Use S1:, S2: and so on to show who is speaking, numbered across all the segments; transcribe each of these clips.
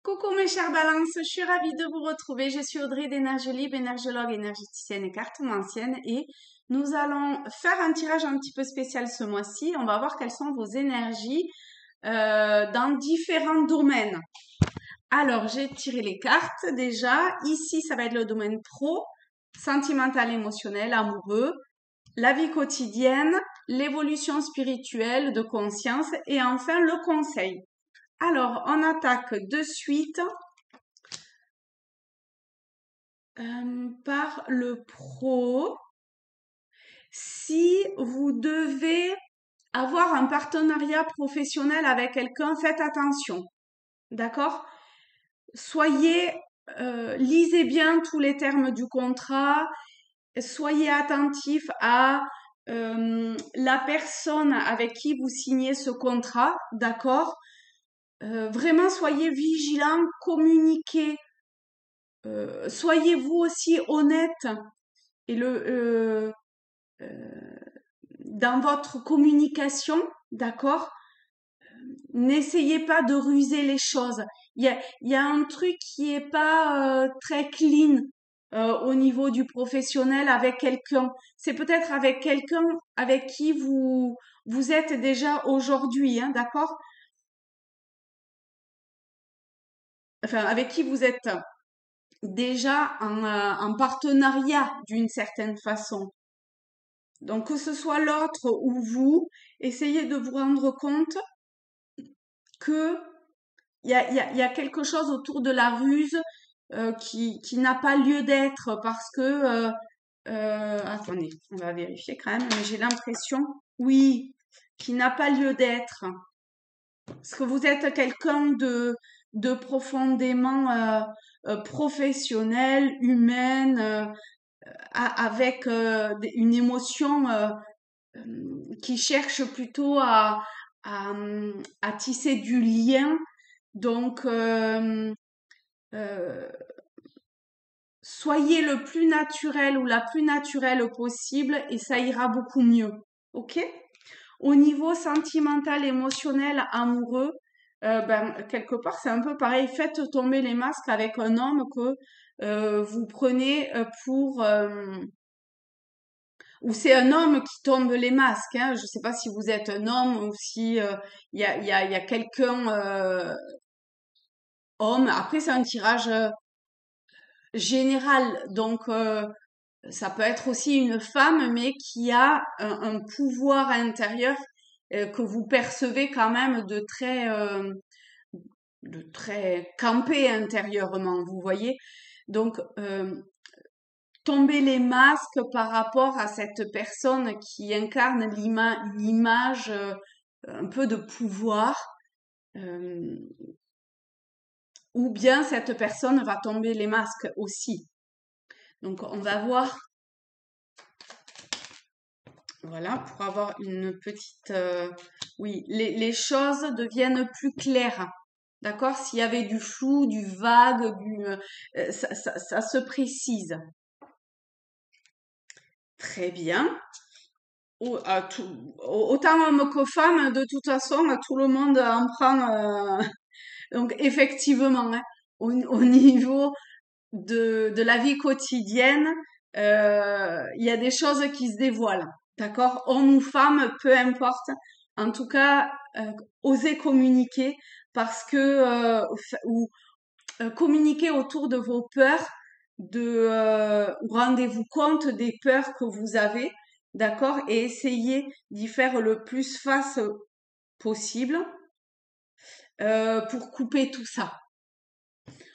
S1: Coucou mes chers balances, je suis ravie de vous retrouver. Je suis Audrey d'Énergie Libre, énergologue, énergéticienne et cartomancienne et nous allons faire un tirage un petit peu spécial ce mois-ci. On va voir quelles sont vos énergies dans différents domaines. Alors, j'ai tiré les cartes déjà. Ici, ça va être le domaine pro, sentimental, émotionnel, amoureux, la vie quotidienne, l'évolution spirituelle de conscience et enfin le conseil. Alors, on attaque de suite par le pro. Si vous devez avoir un partenariat professionnel avec quelqu'un, faites attention. D'accord? Soyez, lisez bien tous les termes du contrat. Soyez attentif à la personne avec qui vous signez ce contrat. D'accord? Vraiment, soyez vigilants, communiquez. Soyez vous aussi honnête et dans votre communication, d'accord? N'essayez pas de ruser les choses. Il y a un truc qui est pas très clean au niveau du professionnel avec quelqu'un. C'est peut-être avec quelqu'un avec qui vous êtes déjà aujourd'hui, hein, d'accord? Enfin, avec qui vous êtes déjà en partenariat d'une certaine façon. Donc, que ce soit l'autre ou vous, essayez de vous rendre compte que il y a quelque chose autour de la ruse qui n'a pas lieu d'être parce que attendez, on va vérifier quand même, mais j'ai l'impression, oui, qui n'a pas lieu d'être. Parce que vous êtes quelqu'un de profondément professionnel, humaine, avec une émotion qui cherche plutôt à, à tisser du lien. Donc, euh, soyez le plus naturel ou la plus naturelle possible et ça ira beaucoup mieux. OK? Au niveau sentimental, émotionnel, amoureux, ben, quelque part, c'est un peu pareil. Faites tomber les masques avec un homme que vous prenez pour ou c'est un homme qui tombe les masques. Hein. Je ne sais pas si vous êtes un homme ou si il y a quelqu'un homme. Après, c'est un tirage général, donc ça peut être aussi une femme, mais qui a un pouvoir intérieur que vous percevez quand même de très campé intérieurement. Vous voyez, donc tomber les masques par rapport à cette personne qui incarne l'image un peu de pouvoir, euh, ou bien cette personne va tomber les masques aussi. Donc on va voir, voilà, pour avoir une petite... oui, les choses deviennent plus claires. D'accord? S'il y avait du flou, du vague, ça se précise. Très bien. Autant homme que femme, de toute façon, tout le monde en prend. Donc, effectivement, hein, au niveau de la vie quotidienne, il y a des choses qui se dévoilent. D'accord? Homme ou femme, peu importe. En tout cas, osez communiquer parce que ou communiquer autour de vos peurs, rendez-vous compte des peurs que vous avez, d'accord, et essayez d'y faire le plus face possible pour couper tout ça.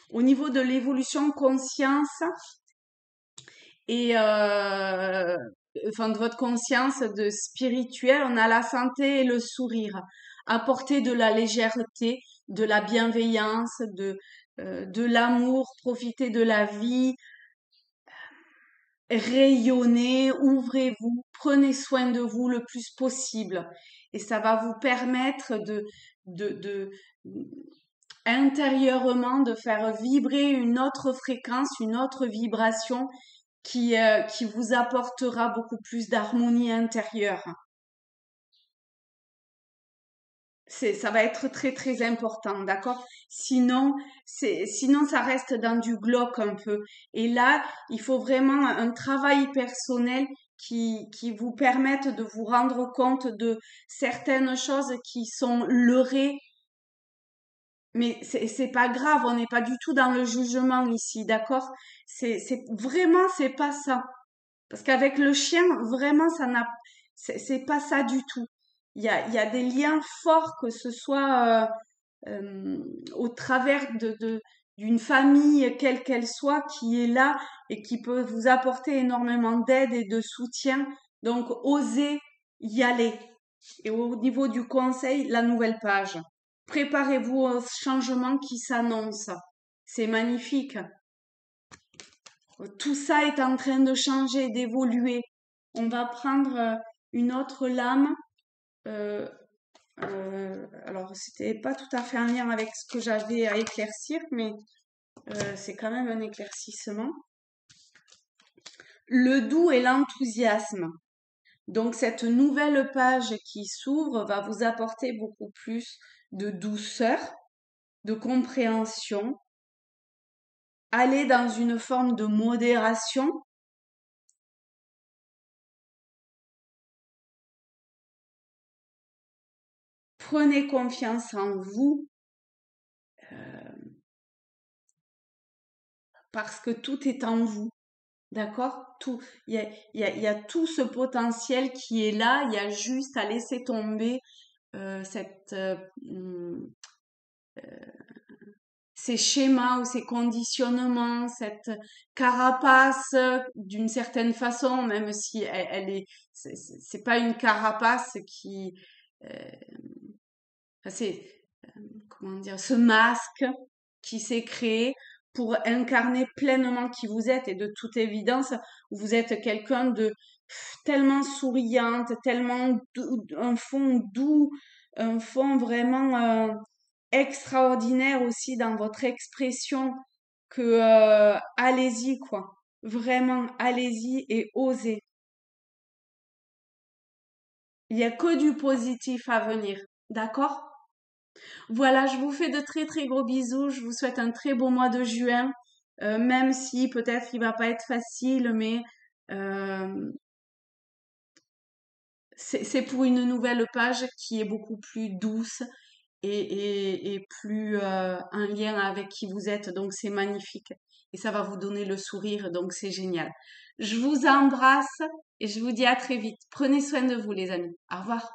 S1: Au niveau de l'évolution conscience et enfin de votre conscience de spirituel, on a la santé et le sourire. Apporter de la légèreté, de la bienveillance, de l'amour, profiter de la vie, rayonnez, ouvrez-vous, prenez soin de vous le plus possible. Et ça va vous permettre de intérieurement de faire vibrer une autre fréquence, une autre vibration qui vous apportera beaucoup plus d'harmonie intérieure. Ça va être très très important, d'accord? Sinon ça reste dans du glauque un peu. Et là, il faut vraiment un travail personnel qui vous permette de vous rendre compte de certaines choses qui sont leurrées. Mais c'est pas grave, on n'est pas du tout dans le jugement ici, d'accord? C'est pas ça. Parce qu'avec le chien, vraiment, c'est pas ça du tout. Il y a des liens forts, que ce soit au travers d'une famille, quelle qu'elle soit, qui est là et qui peut vous apporter énormément d'aide et de soutien. Donc, osez y aller. Et au niveau du conseil, la nouvelle page. Préparez-vous au changement qui s'annonce. C'est magnifique. Tout ça est en train de changer, d'évoluer. On va prendre une autre lame. Euh, alors, c'était pas tout à fait en lien avec ce que j'avais à éclaircir, mais c'est quand même un éclaircissement. Le doux et l'enthousiasme. Donc, cette nouvelle page qui s'ouvre va vous apporter beaucoup plus de douceur, de compréhension, aller dans une forme de modération. Prenez confiance en vous parce que tout est en vous. D'accord? Tout, il y a tout ce potentiel qui est là. Il y a juste à laisser tomber cette, ces schémas ou ces conditionnements, cette carapace d'une certaine façon, même si elle est, c'est pas une carapace qui, euh, c'est, comment dire, ce masque qui s'est créé pour incarner pleinement qui vous êtes. Et de toute évidence, vous êtes quelqu'un de tellement souriante, tellement un fond doux, un fond vraiment extraordinaire aussi dans votre expression que allez-y quoi. Vraiment, allez-y et osez. Il y a que du positif à venir. D'accord? Voilà, je vous fais de très très gros bisous. Je vous souhaite un très beau mois de juin, même si peut-être il va pas être facile, mais euh, c'est pour une nouvelle page qui est beaucoup plus douce et plus en lien avec qui vous êtes. Donc c'est magnifique et ça va vous donner le sourire. Donc c'est génial. Je vous embrasse et je vous dis à très vite. Prenez soin de vous, les amis. Au revoir.